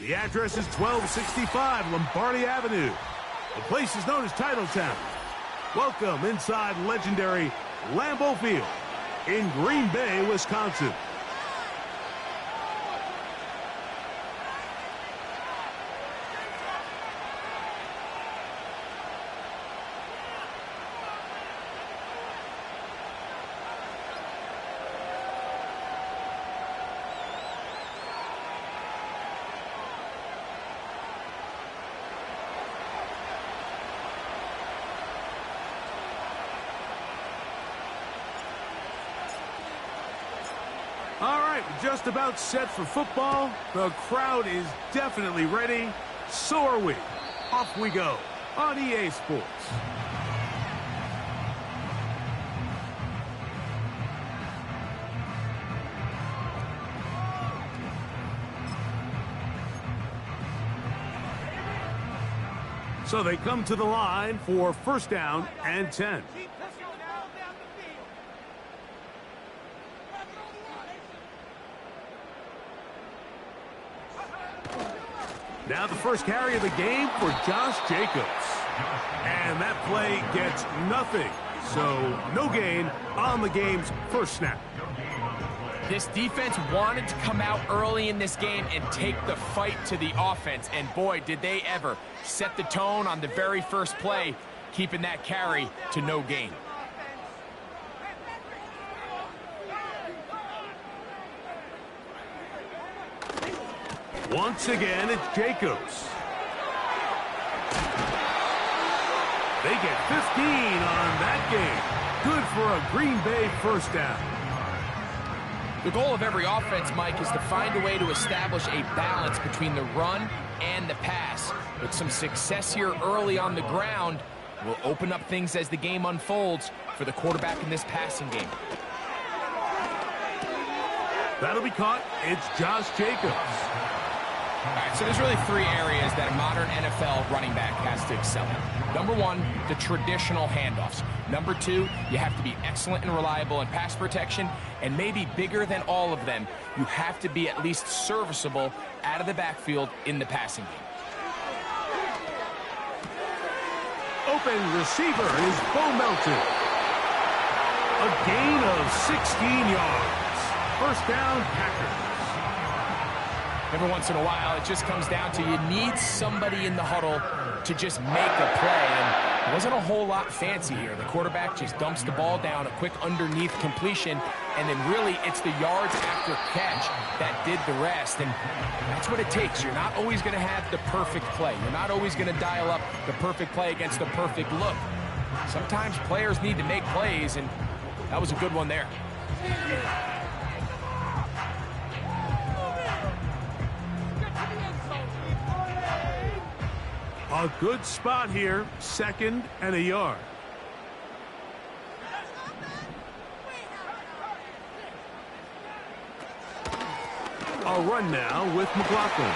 The address is 1265 Lombardi Avenue. The place is known as Titletown. Welcome inside legendary Lambeau Field in Green Bay, Wisconsin. All right, just about set for football. The crowd is definitely ready. So are we. Off we go on EA Sports. So they come to the line for first down and 10. Now the first carry of the game for Josh Jacobs. And that play gets nothing. So no gain on the game's first snap. This defense wanted to come out early in this game and take the fight to the offense. And boy, did they ever set the tone on the very first play, keeping that carry to no gain. Once again, it's Jacobs. They get 15 on that game. Good for a Green Bay first down. The goal of every offense, Mike, is to find a way to establish a balance between the run and the pass. With some success here early on the ground, will open up things as the game unfolds for the quarterback in this passing game. That'll be caught. It's Josh Jacobs. All right, so there's really three areas that a modern NFL running back has to excel in. Number one, the traditional handoffs. Number two, you have to be excellent and reliable in pass protection. And maybe bigger than all of them, you have to be at least serviceable out of the backfield in the passing game. Open receiver is Bo Melton. A gain of 16 yards. First down, Packers. Every once in a while, it just comes down to you need somebody in the huddle to just make a play. And it wasn't a whole lot fancy here. The quarterback just dumps the ball down, a quick underneath completion, and then really it's the yards after catch that did the rest. And that's what it takes. You're not always going to have the perfect play. You're not always going to dial up the perfect play against the perfect look. Sometimes players need to make plays, and that was a good one there. A good spot here, second and a yard. A run now with McLaughlin.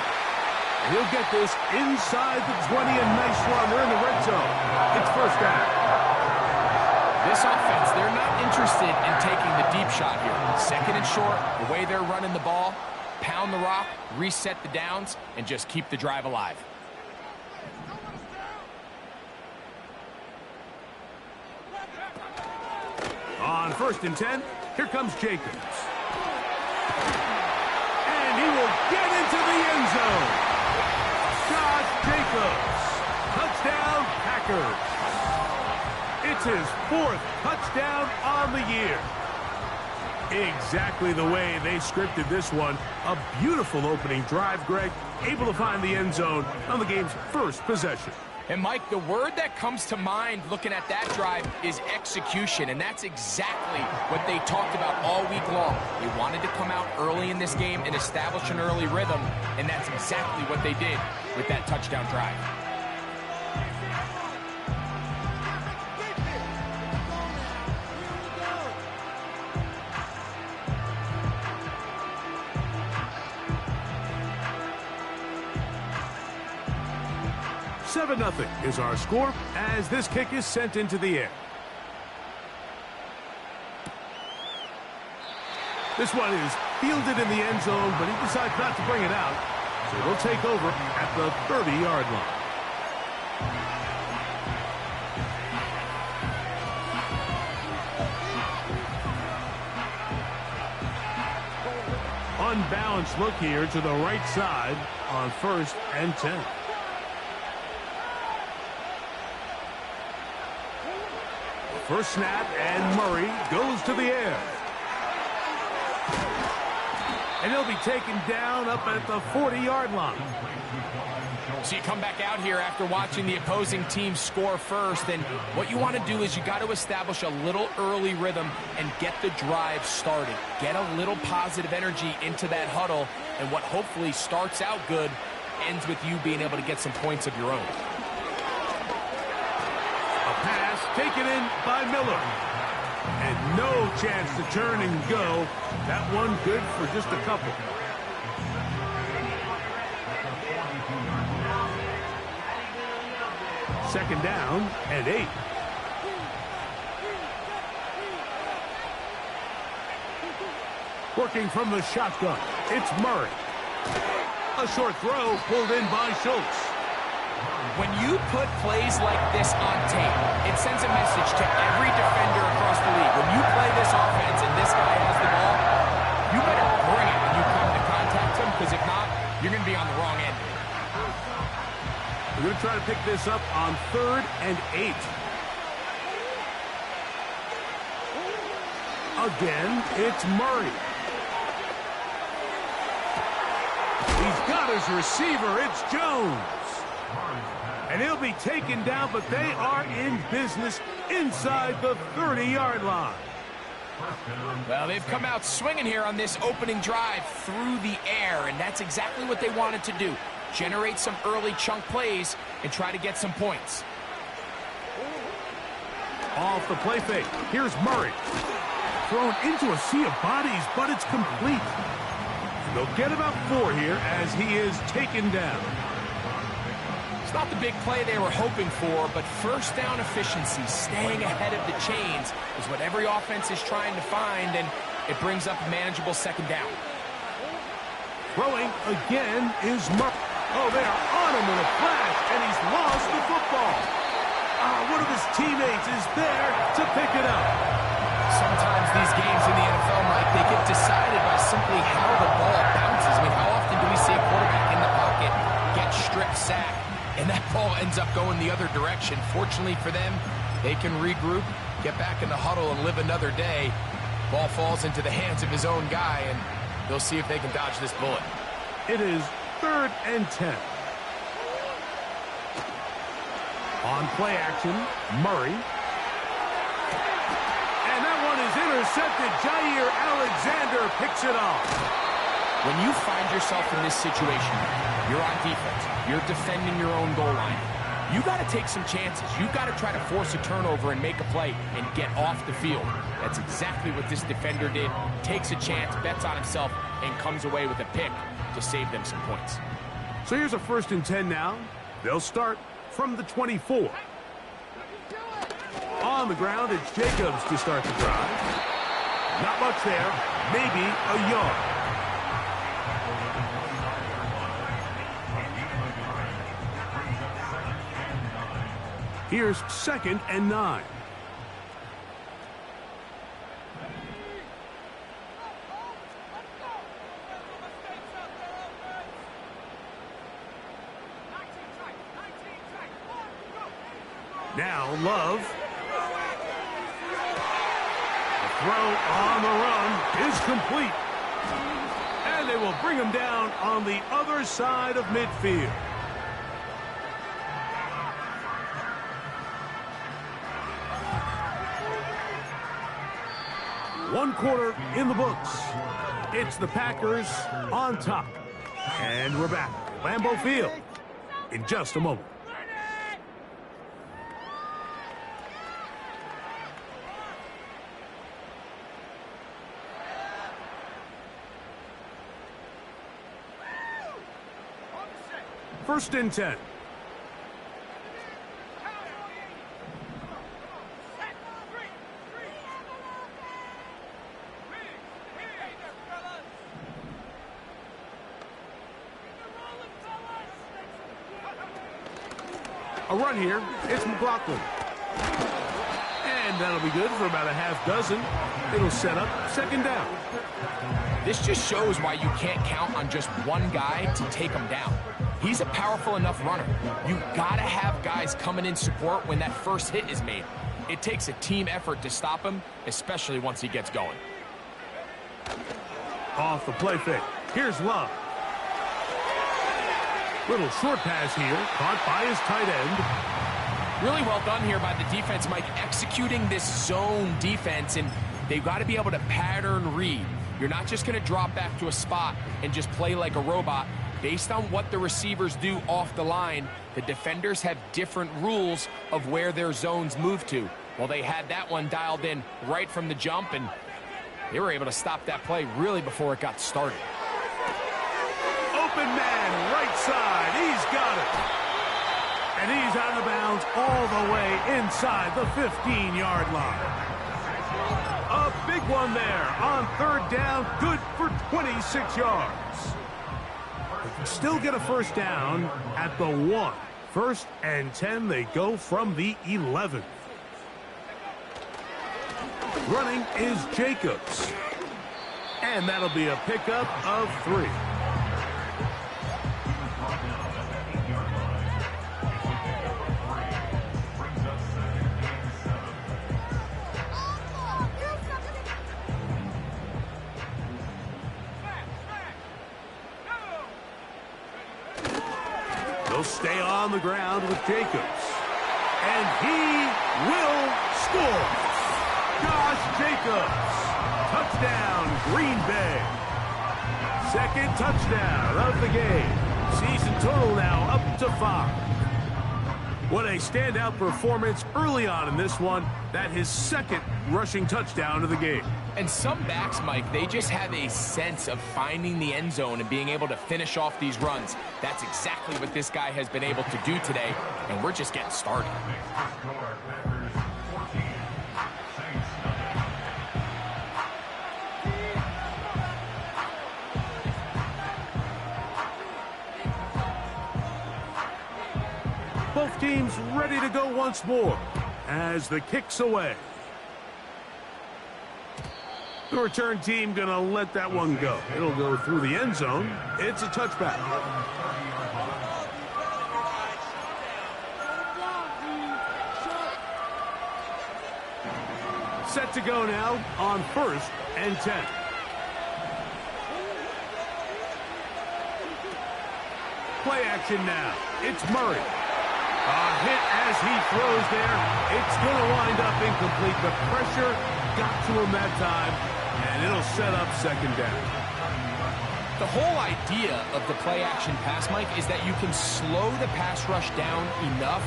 He'll get this inside the 20, a nice run. They're in the red zone. It's first down. This offense, they're not interested in taking the deep shot here. Second and short, the way they're running the ball, pound the rock, reset the downs, and just keep the drive alive. On first and 10, here comes Jacobs. And he will get into the end zone. Josh Jacobs. Touchdown, Packers. It's his fourth touchdown on the year. Exactly the way they scripted this one. A beautiful opening drive, Greg. Able to find the end zone on the game's first possession. And, Mike, the word that comes to mind looking at that drive is execution, and that's exactly what they talked about all week long. They wanted to come out early in this game and establish an early rhythm, and that's exactly what they did with that touchdown drive. Seven 0 is our score as this kick is sent into the air. This one is fielded in the end zone, but he decides not to bring it out. So they'll take over at the 30-yard line. Unbalanced look here to the right side on 1st and 10. First snap, and Murray goes to the air. And he'll be taken down up at the 40-yard line. So you come back out here after watching the opposing team score first, and what you want to do is you got to establish a little early rhythm and get the drive started. Get a little positive energy into that huddle, and what hopefully starts out good ends with you being able to get some points of your own. A pass taken in by Miller. And no chance to turn and go. That one good for just a couple. Second down and 8. Working from the shotgun, it's Murray. A short throw pulled in by Schultz. When you put plays like this on tape, it sends a message to every defender across the league. When you play this offense and this guy has the ball, you better bring it when you come to contact him, because if not, you're going to be on the wrong end. We're going to try to pick this up on 3rd and 8. Again, it's Murray. He's got his receiver. It's Jones. And he'll be taken down, but they are in business inside the 30-yard line. Well, they've come out swinging here on this opening drive through the air, and that's exactly what they wanted to do. Generate some early chunk plays and try to get some points. Off the play fake. Here's Murray. Thrown into a sea of bodies, but it's complete. And they'll get about 4 here as he is taken down. It's not the big play they were hoping for, but first down efficiency, staying ahead of the chains, is what every offense is trying to find, and it brings up a manageable second down. Throwing again is Murray. Oh, they are on him in a flash, and he's lost the football. One of his teammates is there to pick it up. Sometimes these games in the NFL, Mike, they get decided by simply how the ball bounces. I mean, how often do we see a quarterback in the pocket get strip sacked, and that ball ends up going the other direction? Fortunately for them, they can regroup, get back in the huddle, and live another day. Ball falls into the hands of his own guy, and they'll see if they can dodge this bullet. It is 3rd and 10. On play action, Murray. And that one is intercepted. Jair Alexander picks it off. When you find yourself in this situation, you're on defense, you're defending your own goal line, you got to take some chances. You got to try to force a turnover and make a play and get off the field. That's exactly what this defender did. Takes a chance, bets on himself, and comes away with a pick to save them some points. So here's a 1st and 10 now. They'll start from the 24. On the ground, it's Jacobs to start the drive. Not much there, maybe a yard. Here's 2nd and 9. Now Love. The throw on the run is complete. And they will bring him down on the other side of midfield. One quarter in the books. It's the Packers on top. And we're back at Lambeau Field in just a moment. First and 10. A run here. It's McLaughlin. And that'll be good for about a half dozen. It'll set up second down. This just shows why you can't count on just one guy to take him down. He's a powerful enough runner. You gotta have guys coming in support when that first hit is made. It takes a team effort to stop him, especially once he gets going. Off the play fake. Here's Love. Little short pass here, caught by his tight end. Really well done here by the defense, Mike, executing this zone defense, and they've got to be able to pattern read. You're not just going to drop back to a spot and just play like a robot. Based on what the receivers do off the line, the defenders have different rules of where their zones move to. Well, they had that one dialed in right from the jump, and they were able to stop that play really before it got started. Open man, right side. He's got it. And he's out of bounds all the way inside the 15-yard line. A big one there on third down, good for 26 yards. Still get a first down at the 1. First and 10, they go from the 11. Running is Jacobs. And that'll be a pickup of 3. He'll stay on the ground with Jacobs. And he will score. Josh Jacobs. Touchdown, Green Bay. Second touchdown of the game. Season total now up to 5. What a standout performance early on in this one. That his second rushing touchdown of the game. And some backs, Mike, they just have a sense of finding the end zone and being able to finish off these runs. That's exactly what this guy has been able to do today, and we're just getting started. Both teams ready to go once more as the kick's away. The return team going to let that one go. It'll go through the end zone. It's a touchback. Set to go now on first and 10. Play action now. It's Murray. A hit as he throws there. It's going to wind up incomplete. The pressure got to him that time, and it'll set up second down. The whole idea of the play-action pass, Mike, is that you can slow the pass rush down enough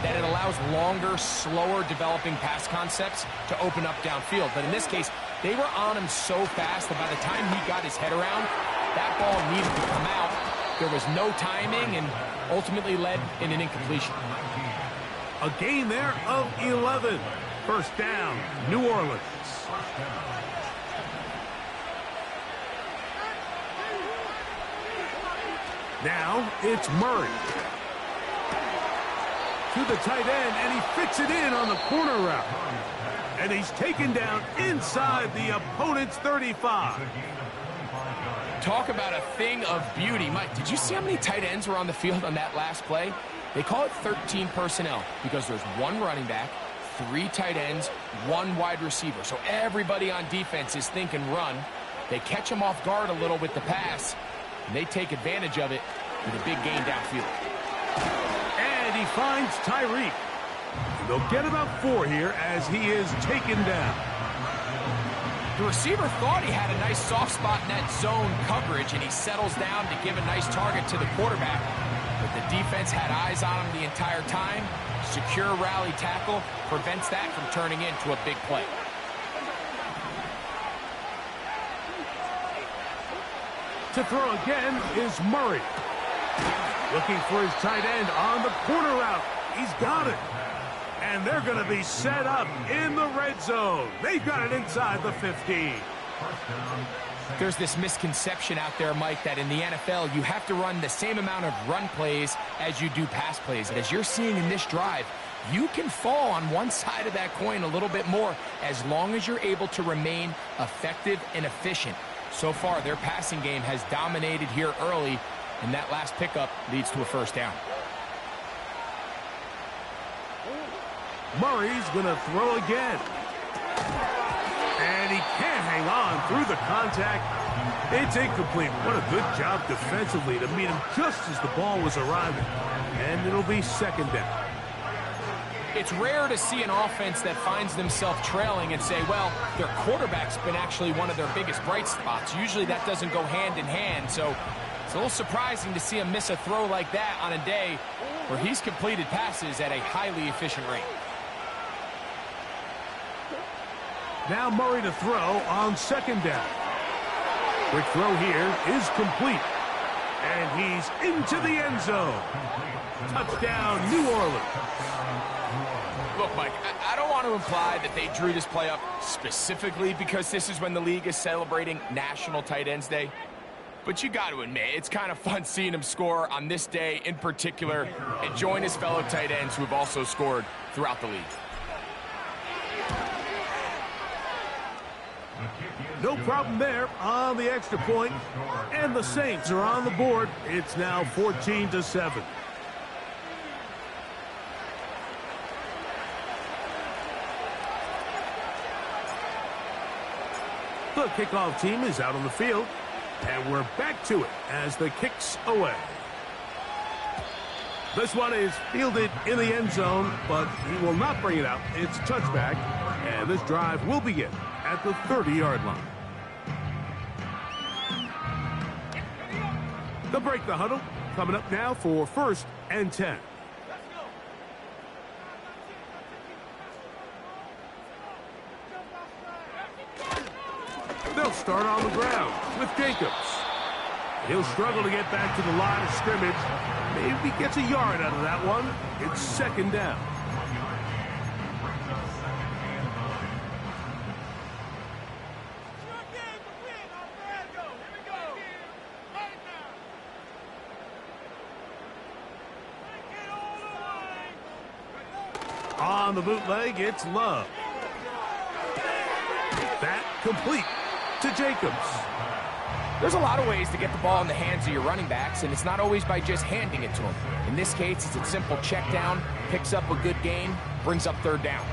that it allows longer, slower developing pass concepts to open up downfield. But in this case, they were on him so fast that by the time he got his head around, that ball needed to come out. There was no timing and ultimately led in an incompletion. A gain there of 11. First down, New Orleans. Now it's Murray. To the tight end, and he fits it in on the corner route. And he's taken down inside the opponent's 35. Talk about a thing of beauty. Mike, did you see how many tight ends were on the field on that last play? They call it 13 personnel because there's one running back, 3 tight ends, 1 wide receiver. So everybody on defense is thinking run. They catch him off guard a little with the pass, and they take advantage of it with a big gain downfield. And he finds Tyreek. They'll get about 4 here as he is taken down. The receiver thought he had a nice soft spot in that zone coverage, and he settles down to give a nice target to the quarterback. But the defense had eyes on him the entire time. Secure rally tackle prevents that from turning into a big play. To throw again is Murray. Looking for his tight end on the corner route. He's got it. And they're going to be set up in the red zone. They've got it inside the 15. There's this misconception out there, Mike, that in the NFL, you have to run the same amount of run plays as you do pass plays. And as you're seeing in this drive, you can fall on one side of that coin a little bit more as long as you're able to remain effective and efficient. So far, their passing game has dominated here early, and that last pickup leads to a first down. Murray's going to throw again. And he can't hang on through the contact. It's incomplete. What a good job defensively to meet him just as the ball was arriving. And it'll be second down. It's rare to see an offense that finds themselves trailing and say, well, their quarterback's been actually one of their biggest bright spots. Usually that doesn't go hand in hand, so it's a little surprising to see him miss a throw like that on a day where he's completed passes at a highly efficient rate. Now Murray to throw on second down. Quick throw here is complete. And he's into the end zone. Touchdown, New Orleans. Look, Mike, I don't want to imply that they drew this play up specifically because this is when the league is celebrating National Tight Ends Day. But you got to admit, it's kind of fun seeing him score on this day in particular and join his fellow tight ends who have also scored throughout the league. No problem there on the extra point. And the Saints are on the board. It's now 14-7. The kickoff team is out on the field, and we're back to it as the kick's away. This one is fielded in the end zone, but he will not bring it out. It's touchback, and this drive will begin at the 30-yard line. They'll break the huddle. Coming up now for 1st and 10. They'll start on the ground with Jacobs. He'll struggle to get back to the line of scrimmage. Maybe he gets a yard out of that one. It's second down. On the bootleg, it's Love. That complete to Jacobs. There's a lot of ways to get the ball in the hands of your running backs, and it's not always by just handing it to them. In this case, it's a simple check down, picks up a good gain, brings up third down.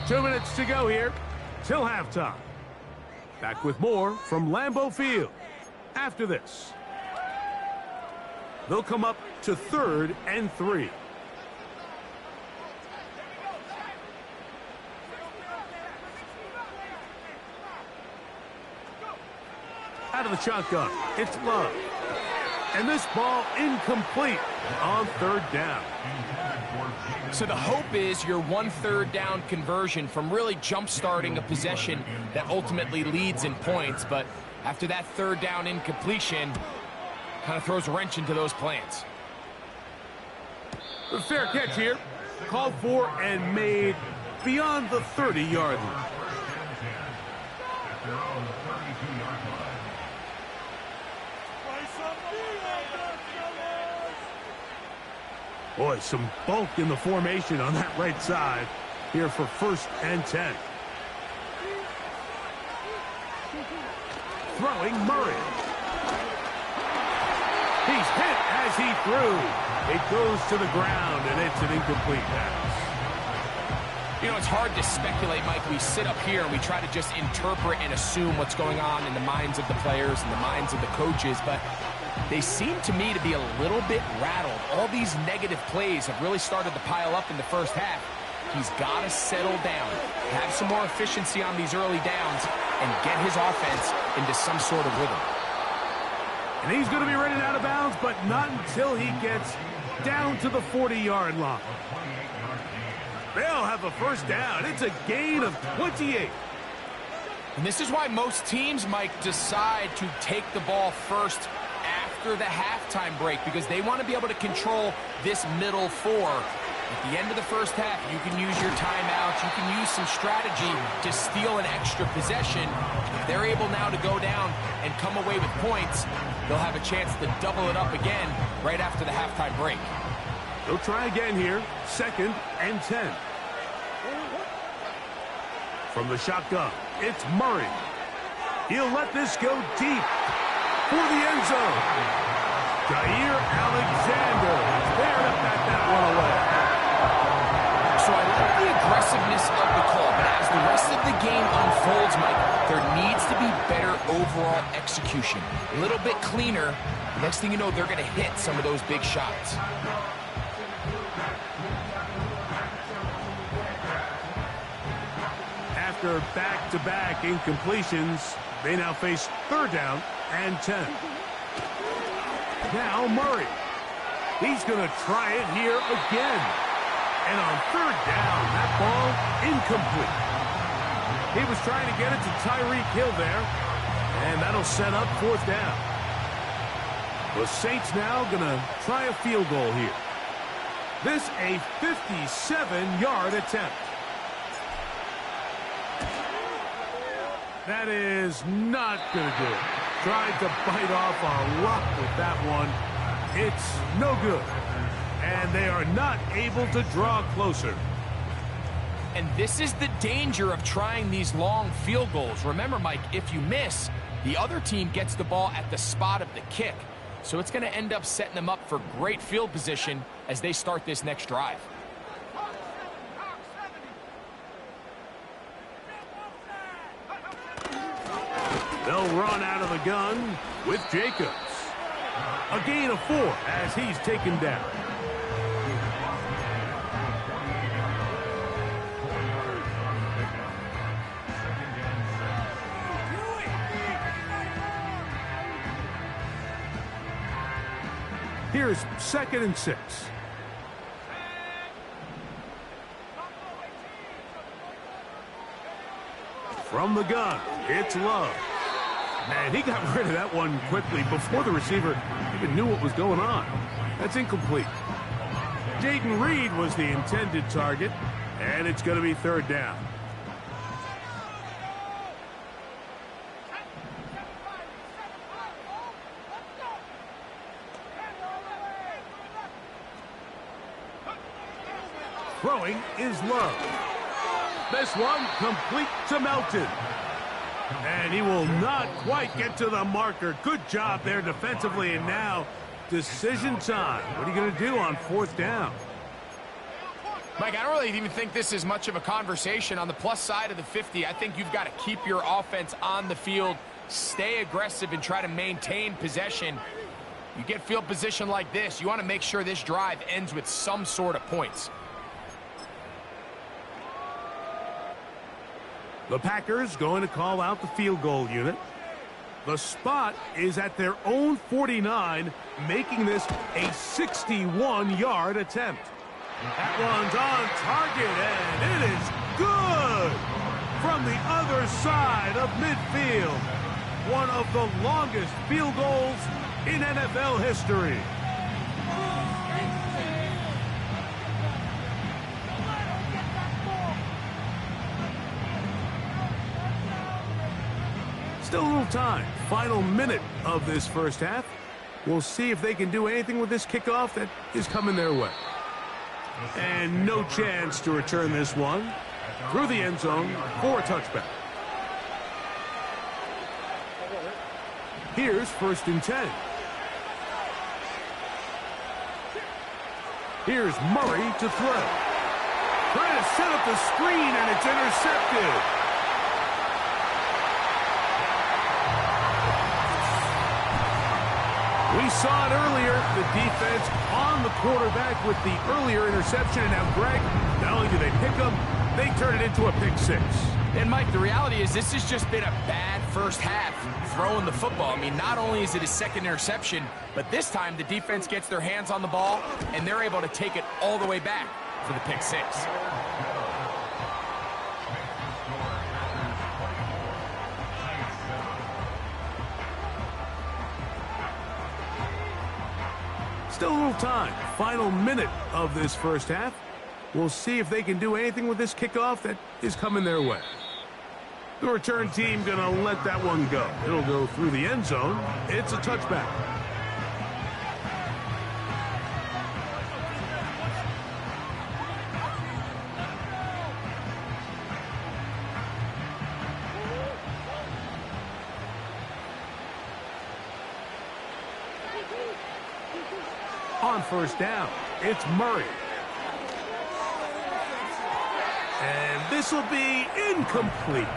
2 minutes to go here till halftime. Back with more from Lambeau Field after this. They'll come up to 3rd and 3. Out of the shotgun, it's Love. And this ball incomplete on 3rd down. So the hope is your 1 3rd down conversion from really jump-starting a possession that ultimately leads in points. But after that 3rd down incompletion, kind of throws a wrench into those plans. The fair catch here. Called for and made beyond the 30-yard line. Boy, some bulk in the formation on that right side here for 1st and 10. Throwing Murray. He's hit as he threw. It goes to the ground, and it's an incomplete pass. You know, it's hard to speculate, Mike. We sit up here and we try to just interpret and assume what's going on in the minds of the players and the minds of the coaches, but they seem to me to be a little bit rattled. All these negative plays have really started to pile up in the first half. He's got to settle down, have some more efficiency on these early downs, and get his offense into some sort of rhythm. And he's going to be running out of bounds, but not until he gets down to the 40-yard line. They'll have a first down. It's a gain of 28. And this is why most teams, Mike, decide to take the ball first after the halftime break, because they want to be able to control this middle 4 At the end of the first half, you can use your timeouts. You can use some strategy to steal an extra possession. If they're able now to go down and come away with points, they'll have a chance to double it up again right after the halftime break. They'll try again here. 2nd and 10. From the shotgun, it's Murray. He'll let this go deep for the end zone. Jair Alexander is there to bat that one away. So I like the aggressiveness of the call, but as the rest of the game unfolds, Mike, there needs to be better overall execution. A little bit cleaner. Next thing you know, they're going to hit some of those big shots. After back-to-back incompletions, they now face 3rd down and 10. Now Murray. He's going to try it here again. And on 3rd down, that ball incomplete. He was trying to get it to Tyreek Hill there, and that'll set up 4th down. The Saints now going to try a field goal here. This a 57-yard attempt. That is not going to do it. Tried to bite off a lot with that one. It's no good. And they are not able to draw closer. And this is the danger of trying these long field goals. Remember, Mike, if you miss, the other team gets the ball at the spot of the kick. So it's going to end up setting them up for great field position as they start this next drive. They'll run out of the gun with Jacobs. A gain of 4 as he's taken down. Here's 2nd and 6. From the gun, it's Love. Man, he got rid of that one quickly before the receiver even knew what was going on. That's incomplete. Jaden Reed was the intended target, and it's going to be 3rd down. Throwing is Love. This one complete to Melton. And he will not quite get to the marker. Good job there defensively, and now decision time. What are you going to do on 4th down? Mike, I don't really even think this is much of a conversation. On the plus side of the 50, I think you've got to keep your offense on the field, stay aggressive, and try to maintain possession. You get field position like this, you want to make sure this drive ends with some sort of points. The Packers going to call out the field goal unit. The spot is at their own 49, making this a 61-yard attempt. That one's on target, and it is good from the other side of midfield. One of the longest field goals in NFL history. Still a little time. Final minute of this first half. We'll see if they can do anything with this kickoff that is coming their way. And no chance to return this one through the end zone for a touchback. Here's 1st and 10. Here's Murray to throw. Trying to set up the screen, and it's intercepted. We saw it earlier, the defense on the quarterback with the earlier interception. And now, Greg, not only do they pick him, they turn it into a pick 6. And, Mike, the reality is this has just been a bad first half throwing the football. I mean, not only is it his 2nd interception, but this time the defense gets their hands on the ball, and they're able to take it all the way back for the pick 6. Still a little time. Final minute of this first half. We'll see if they can do anything with this kickoff that is coming their way. The return team going to let that one go. It'll go through the end zone. It's a touchback. On first down, it's Murray. And this will be incomplete.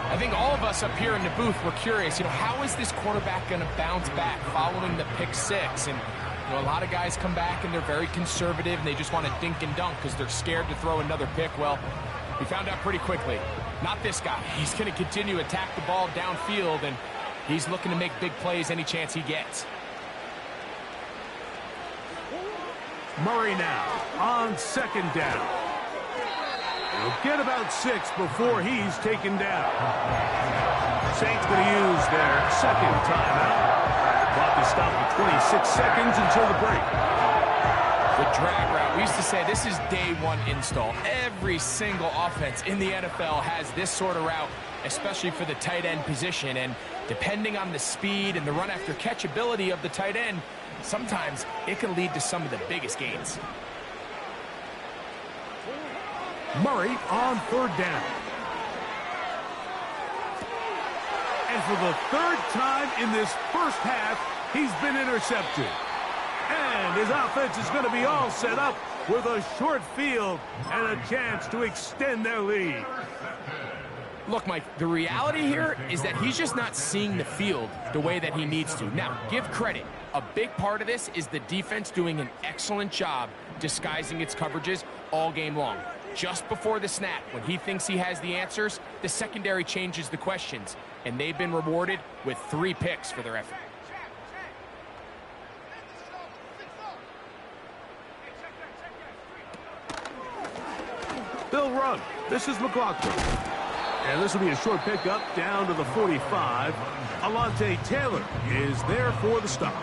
I think all of us up here in the booth were curious, how is this quarterback going to bounce back following the pick six? And, a lot of guys come back and they're very conservative and they just want to dink and dunk because they're scared to throw another pick. Well, we found out pretty quickly. Not this guy. He's going to continue to attack the ball downfield, and he's looking to make big plays any chance he gets. Murray now on second down. He'll get about 6 before he's taken down. Saints going to use their second timeout. Clock is stopped at 26 seconds until the break. The drag route. We used to say this is day one install. Every single offense in the NFL has this sort of route, especially for the tight end position. And depending on the speed and the run after catch ability of the tight end, sometimes it can lead to some of the biggest gains. Murray on third down. And for the third time in this first half, he's been intercepted. And his offense is going to be all set up with a short field and a chance to extend their lead. Look, Mike, the reality here is that he's just not seeing the field the way that he needs to. Now, give credit. A big part of this is the defense doing an excellent job disguising its coverages all game long. Just before the snap, when he thinks he has the answers, the secondary changes the questions, and they've been rewarded with 3 picks for their effort. They'll run. This is McLaughlin. And this will be a short pickup down to the 45. Alontae Taylor is there for the stop.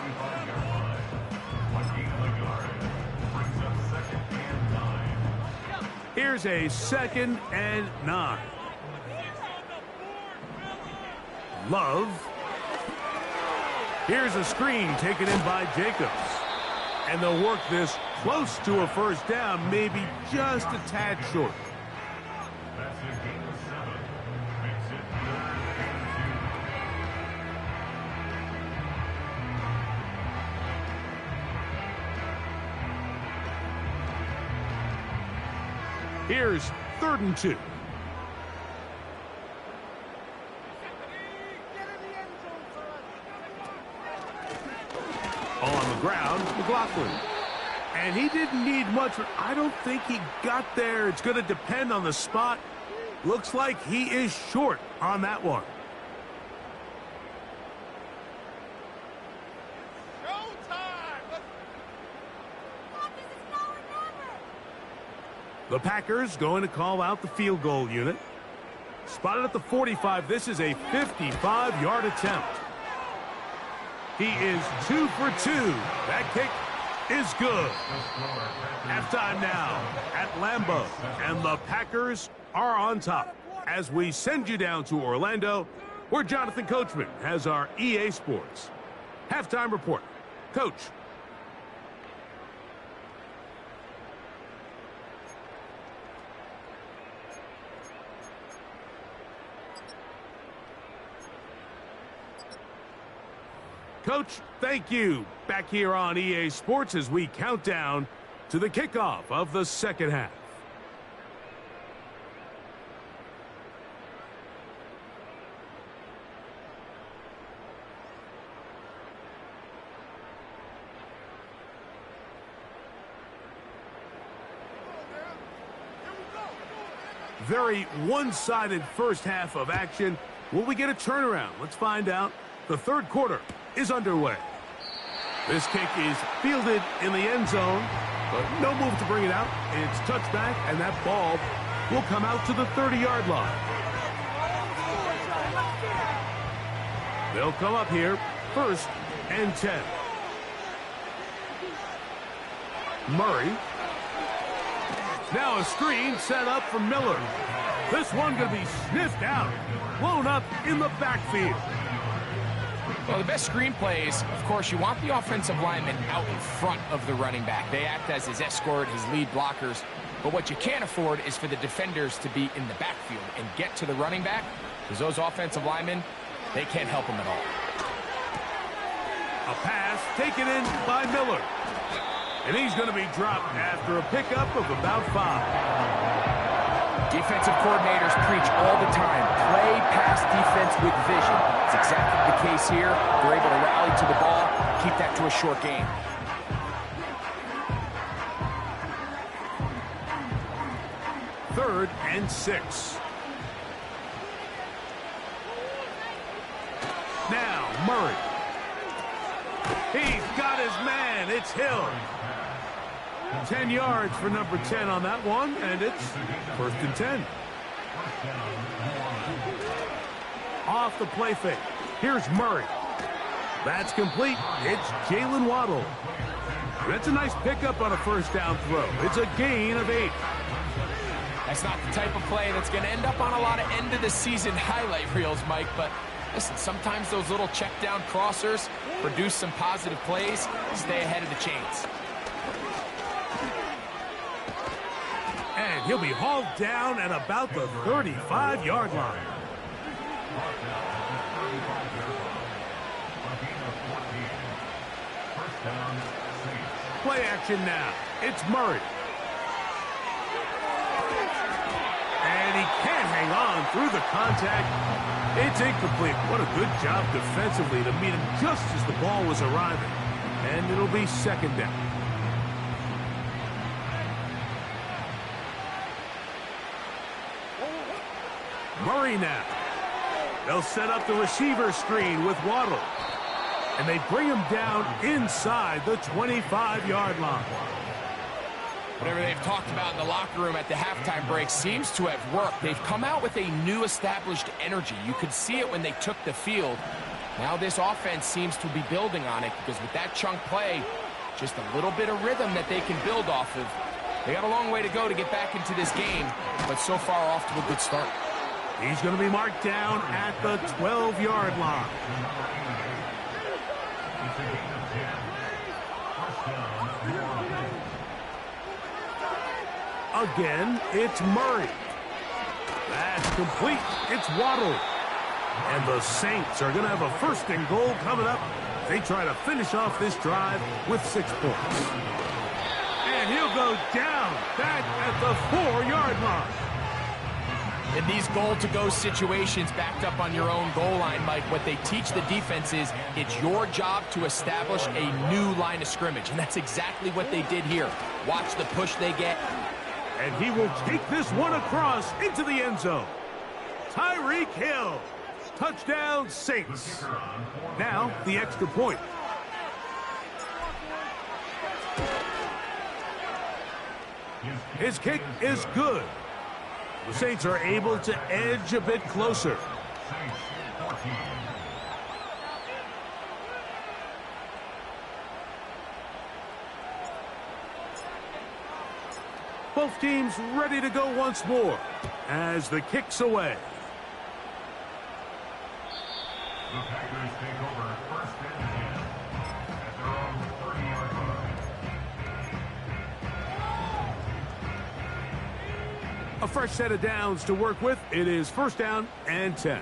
Here's a 2nd and 9. Love. Here's a screen taken in by Jacobs. And they'll work this close to a first down, maybe just a tad short. Here's 3rd and 2. On the ground, McLaughlin. And he didn't need much, but I don't think he got there. It's going to depend on the spot. Looks like he is short on that one. The Packers going to call out the field goal unit. Spotted at the 45. This is a 55-yard attempt. He is 2 for 2. That kick is good. Halftime now at Lambeau. And the Packers are on top as we send you down to Orlando, where Jonathan Coachman has our EA Sports halftime report. Coach. Coach, thank you. Back here on EA Sports as we count down to the kickoff of the second half. Very one-sided first half of action. Will we get a turnaround? Let's find out. The third quarter is underway. This kick is fielded in the end zone, but no move to bring it out. It's touchback, and that ball will come out to the 30-yard line. They'll come up here, 1st and 10. Murray. Now a screen set up for Miller. This one going to be sniffed out, blown up in the backfield. Well, the best screenplays, of course, you want the offensive lineman out in front of the running back. They act as his escort, his lead blockers. But what you can't afford is for the defenders to be in the backfield and get to the running back, because those offensive linemen, they can't help him at all. A pass taken in by Miller. And he's going to be dropped after a pickup of about 5. Defensive coordinators preach all the time, play pass defense with vision. It's exactly the case here. They're able to rally to the ball, keep that to a short game. Third and 6. Now Murray. He's got his man. It's Hill. 10 yards for number 10 on that one, and it's 1st and 10. Off the play fake. Here's Murray. That's complete. It's Jalen Waddle. That's a nice pickup on a first down throw. It's a gain of 8. That's not the type of play that's going to end up on a lot of end-of-the-season highlight reels, Mike, but listen, sometimes those little check-down crossers produce some positive plays. Stay ahead of the chains. And he'll be hauled down at about the 35-yard line. Play action now. It's Murray. And he can't hang on through the contact. It's incomplete. What a good job defensively to meet him just as the ball was arriving. And it'll be 2nd down. Murray now. They'll set up the receiver screen with Waddle. And they bring him down inside the 25-yard line. Whatever they've talked about in the locker room at the halftime break seems to have worked. They've come out with a new established energy. You could see it when they took the field. Now this offense seems to be building on it, because with that chunk play, just a little bit of rhythm that they can build off of. They got a long way to go to get back into this game, but so far off to a good start. He's going to be marked down at the 12-yard line. Again, it's Murray. That's complete. It's Waddle. And the Saints are going to have a 1st and goal coming up. They try to finish off this drive with 6 points. And he'll go down back at the 4-yard line. In these goal-to-go situations backed up on your own goal line, Mike, what they teach the defense is it's your job to establish a new line of scrimmage, and that's exactly what they did here. Watch the push they get. And he will take this one across into the end zone. Tyreek Hill. Touchdown, Saints. Now, the extra point. His kick is good. The Saints are able to edge a bit closer. Both teams ready to go once more as the kick's away. The Packers take over 1st and 10 at their own 30-yard line. A fresh set of downs to work with. It is 1st down and 10.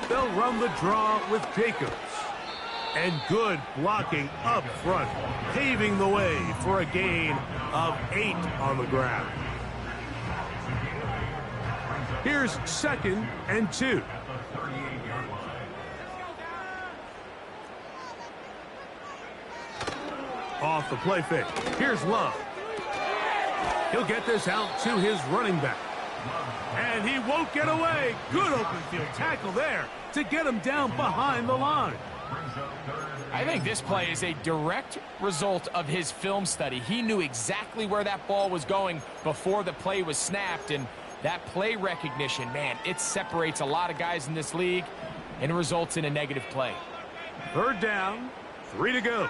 They'll run the draw with Jacobs. And good blocking up front, paving the way for a gain of 8 on the ground. Here's 2nd and 2. Off the play fake. Here's Love. He'll get this out to his running back. And he won't get away. Good open field tackle there to get him down behind the line. I think this play is a direct result of his film study. He knew exactly where that ball was going before the play was snapped, and that play recognition, man, it separates a lot of guys in this league and results in a negative play. 3rd down, 3 to go.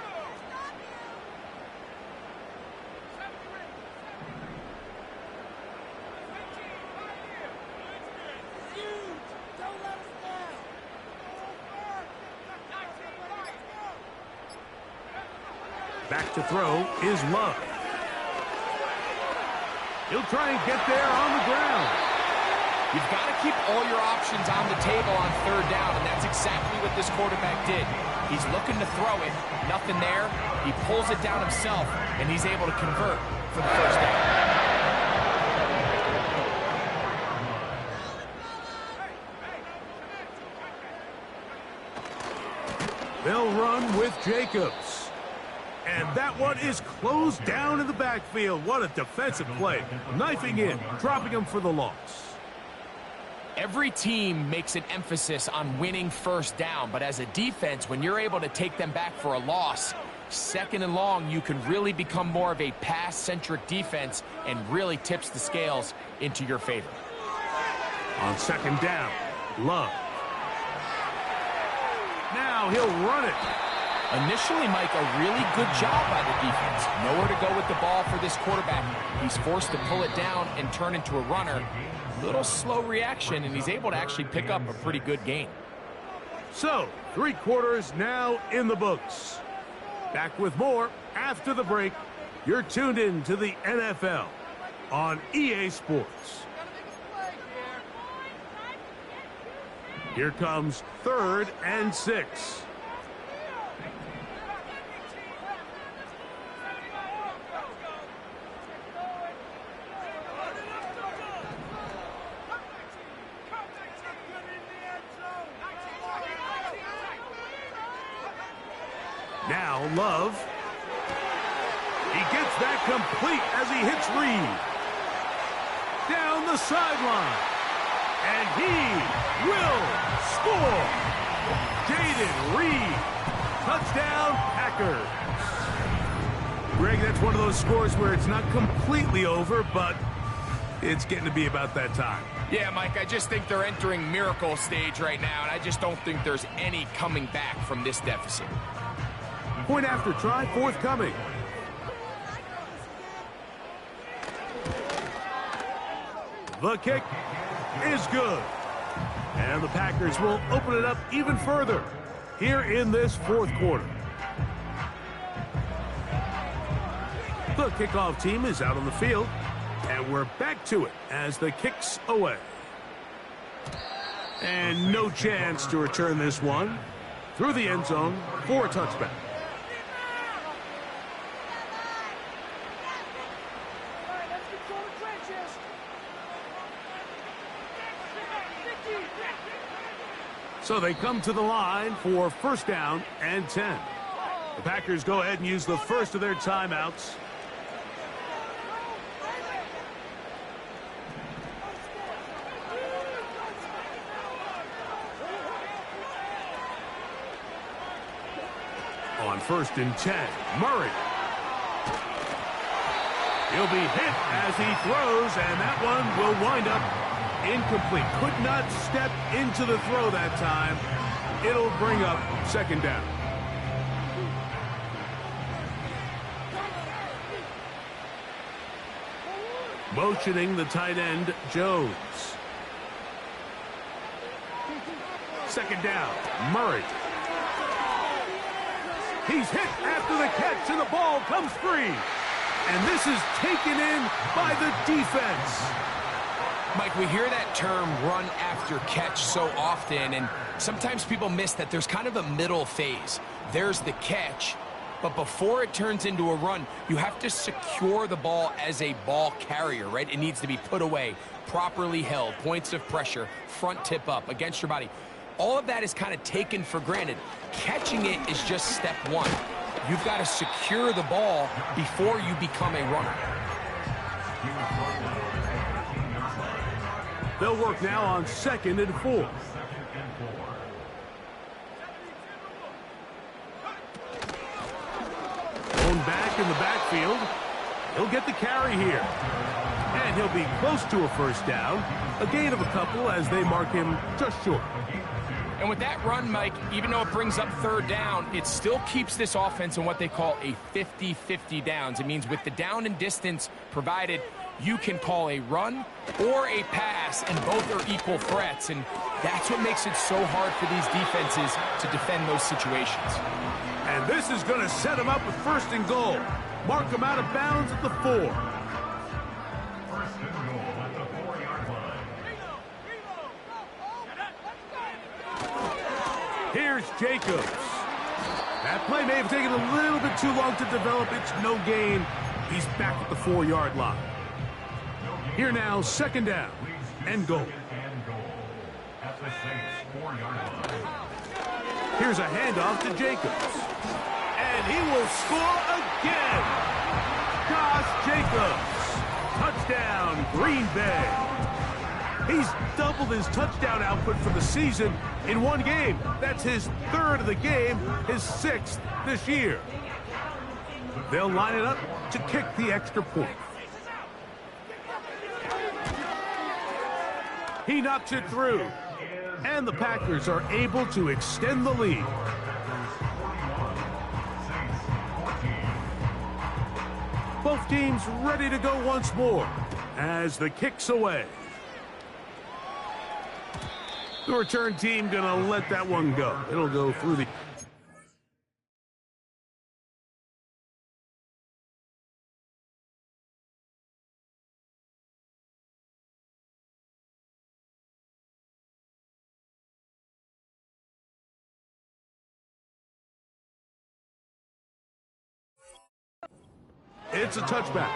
Back to throw is Love. He'll try and get there on the ground. You've got to keep all your options on the table on third down, and that's exactly what this quarterback did. He's looking to throw it, nothing there. He pulls it down himself, and he's able to convert for the first down. They'll run with Jacobs. And that one is closed down in the backfield. What a defensive play. Knifing in, dropping him for the loss. Every team makes an emphasis on winning first down, but as a defense, when you're able to take them back for a loss, second and long, you can really become more of a pass-centric defense and really tips the scales into your favor. On second down, Love. Now he'll run it. Initially, Mike, a really good job by the defense. Nowhere to go with the ball for this quarterback. He's forced to pull it down and turn into a runner. Little slow reaction, and he's able to actually pick up a pretty good gain. So, 3 quarters now in the books. Back with more after the break. You're tuned in to the NFL on EA Sports. Here comes 3rd and 6. Now Love. He gets that complete as he hits Reed. Down the sideline. And he will score. Jaden Reed. Touchdown, Packers. Greg, that's one of those scores where it's not completely over, but it's getting to be about that time. Yeah, Mike, I just think they're entering miracle stage right now, and I just don't think there's any coming back from this deficit. Point after try forthcoming. The kick is good. And the Packers will open it up even further here in this 4th quarter. The kickoff team is out on the field, and we're back to it as the kick's away. And no chance to return this one through the end zone for a touchback. So they come to the line for 1st down and 10. The Packers go ahead and use the first of their timeouts. On 1st and 10, Murray. He'll be hit as he throws, and that one will wind up incomplete. Could not step into the throw that time. It'll bring up 2nd down. Motioning the tight end, Jones. 2nd down, Murray. He's hit after the catch, and the ball comes free. And this is taken in by the defense. Mike, we hear that term run after catch so often, and sometimes people miss that there's kind of a middle phase. There's the catch, but before it turns into a run, you have to secure the ball as a ball carrier, right? It needs to be put away, properly held, points of pressure, front tip up against your body. All of that is kind of taken for granted. Catching it is just step one. You've got to secure the ball before you become a runner. They'll work now on 2nd and 4. Thrown back in the backfield. He'll get the carry here. And he'll be close to a 1st down. A gain of a couple as they mark him just short. And with that run, Mike, even though it brings up 3rd down, it still keeps this offense in what they call a 50-50 downs. It means with the down and distance provided, you can call a run or a pass, and both are equal threats. And that's what makes it so hard for these defenses to defend those situations. And this is going to set him up with first and goal. Mark him out of bounds at the 4. First and goal at the 4-yard line. Here's Jacobs. That play may have taken a little bit too long to develop. It's no gain. He's back at the 4-yard line. Here now, second down and goal. At the Saints 4-yard line. Here's a handoff to Jacobs. And he will score again. Josh Jacobs. Touchdown, Green Bay. He's doubled his touchdown output for the season in one game. That's his 3rd of the game, his 6th this year. They'll line it up to kick the extra point. He knocks it through. And the Packers are able to extend the lead. Both teams ready to go once more as the kick's away. The return team gonna let that one go. It'll go through the... It's a touchback.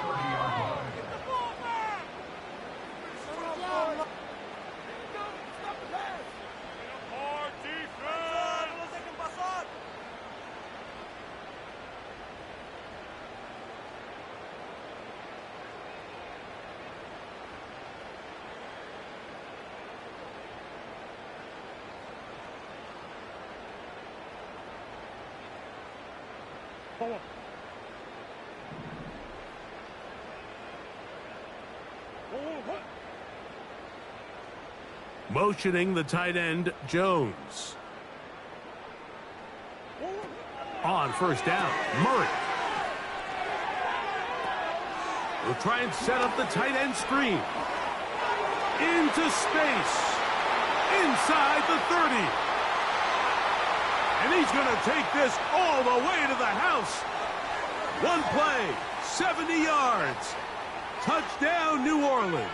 Motioning the tight end, Jones. On first down, Murray. We'll try and set up the tight end screen. Into space. Inside the 30. And he's going to take this all the way to the house. One play, 70 yards. Touchdown, New Orleans.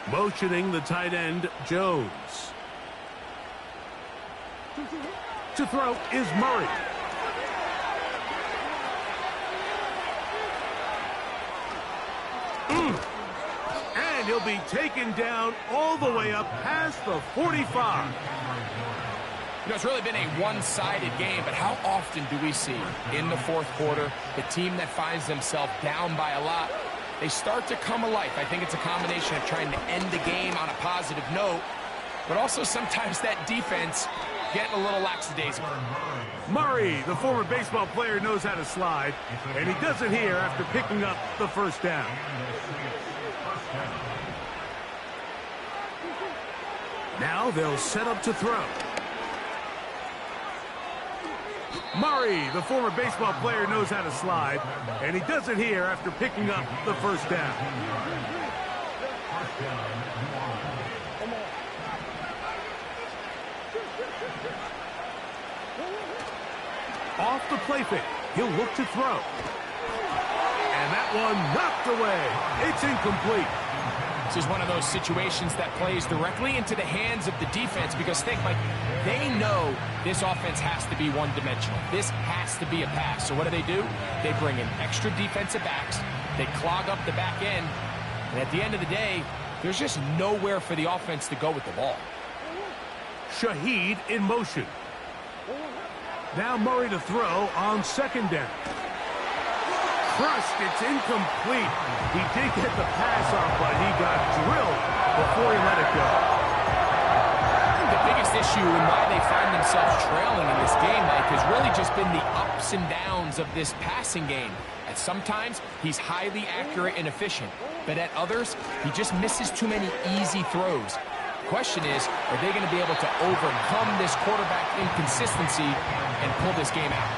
Motioning the tight end, Jones. To throw is Murray. And he'll be taken down all the way up past the 45. You know, it's really been a one-sided game, but how often do we see in the 4th quarter the team that finds themselves down by a lot, they start to come alive? I think it's a combination of trying to end the game on a positive note, but also sometimes that defense getting a little lackadaisical. Murray, the former baseball player, knows how to slide, and he does it here after picking up the first down. Now they'll set up to throw. Murray, the former baseball player, knows how to slide, and he does it here after picking up the first down. Off the play fake, he'll look to throw. And that one knocked away. It's incomplete. This is one of those situations that plays directly into the hands of the defense, because think, Mike, they know this offense has to be one-dimensional. This has to be a pass. So what do? They bring in extra defensive backs. They clog up the back end. And at the end of the day, there's just nowhere for the offense to go with the ball. Shaheed in motion. Now Murray to throw on second down. Crushed, it's incomplete. He did get the pass off, but he got drilled before he let it go. The biggest issue and why they find themselves trailing in this game, Mike, has really just been the ups and downs of this passing game. At sometimes, he's highly accurate and efficient, but at others, he just misses too many easy throws. The question is, are they going to be able to overcome this quarterback inconsistency and pull this game out?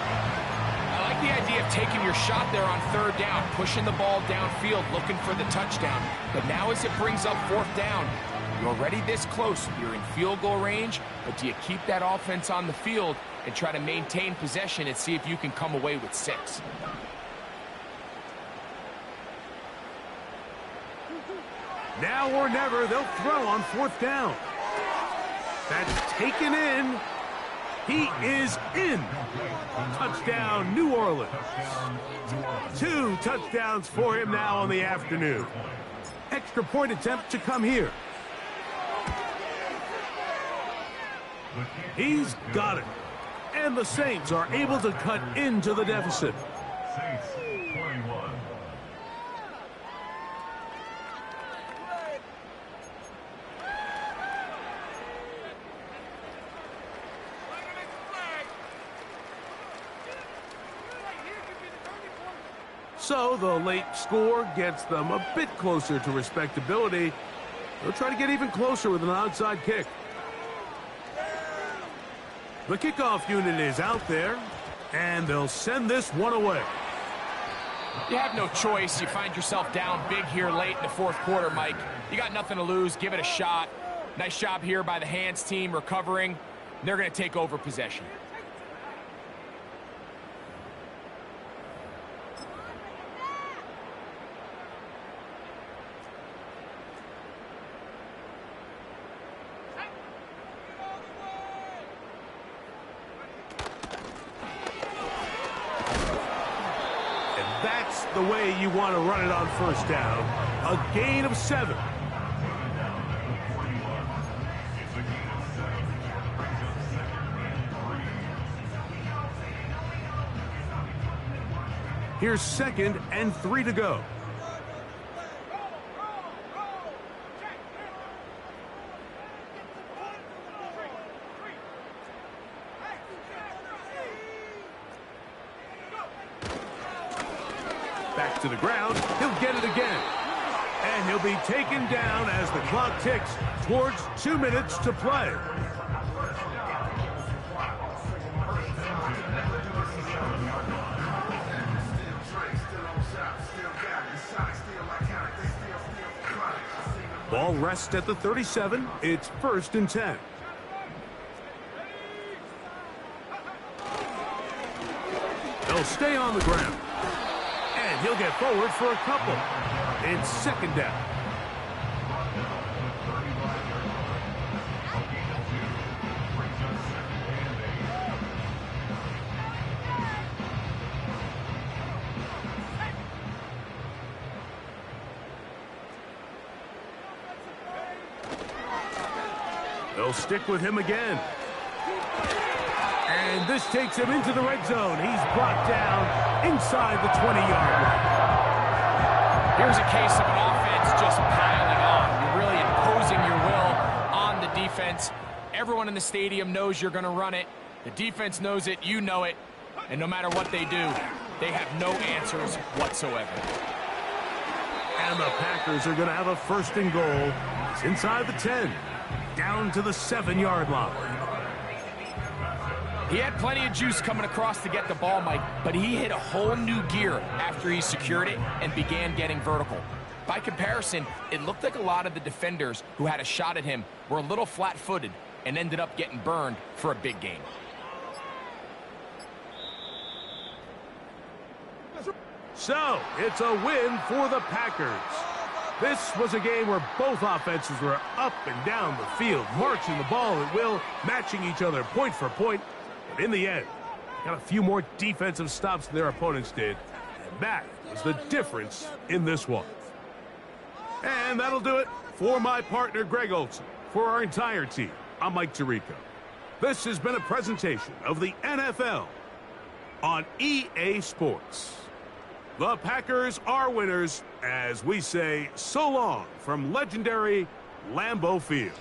I like the idea of taking your shot there on third down, pushing the ball downfield, looking for the touchdown. But now as it brings up fourth down, You're already this close. You're in field goal range, but do you keep that offense on the field and try to maintain possession and see if you can come away with 6? Now or never, they'll throw on 4th down. That's taken in. He is in. Touchdown, New Orleans. 2 touchdowns for him now on the afternoon. Extra point attempt to come here. He's got it. And the Saints are able to cut into the deficit. Saints 21. So the late score gets them a bit closer to respectability. They'll try to get even closer with an onside kick. The kickoff unit is out there, and they'll send this one away. You have no choice. You find yourself down big here late in the 4th quarter, Mike. You got nothing to lose. Give it a shot. Nice job here by the hands team recovering. They're going to take over possession. That's the way you want to run it on 1st down. A gain of 7. Here's 2nd and 3 to go. Back to the ground. He'll get it again. And he'll be taken down as the clock ticks towards 2 minutes to play. Ball rests at the 37. It's 1st and 10. They'll stay on the ground. And he'll get forward for a couple. It's 2nd down. They'll stick with him again. And this takes him into the red zone. He's brought down inside the 20-yard line. Here's a case of an offense just piling on. You're really imposing your will on the defense. Everyone in the stadium knows you're going to run it. The defense knows it. You know it. And no matter what they do, they have no answers whatsoever. And the Packers are going to have a 1st and goal. It's inside the 10, down to the 7-yard line. He had plenty of juice coming across to get the ball, Mike, but he hit a whole new gear after he secured it and began getting vertical. By comparison, it looked like a lot of the defenders who had a shot at him were a little flat-footed and ended up getting burned for a big gain. So, it's a win for the Packers. This was a game where both offenses were up and down the field, marching the ball at will, matching each other point for point. But in the end, got a few more defensive stops than their opponents did. And that was the difference in this one. And that'll do it for my partner, Greg Olson. For our entire team, I'm Mike Tirico. This has been a presentation of the NFL on EA Sports. The Packers are winners as we say so long from legendary Lambeau Field.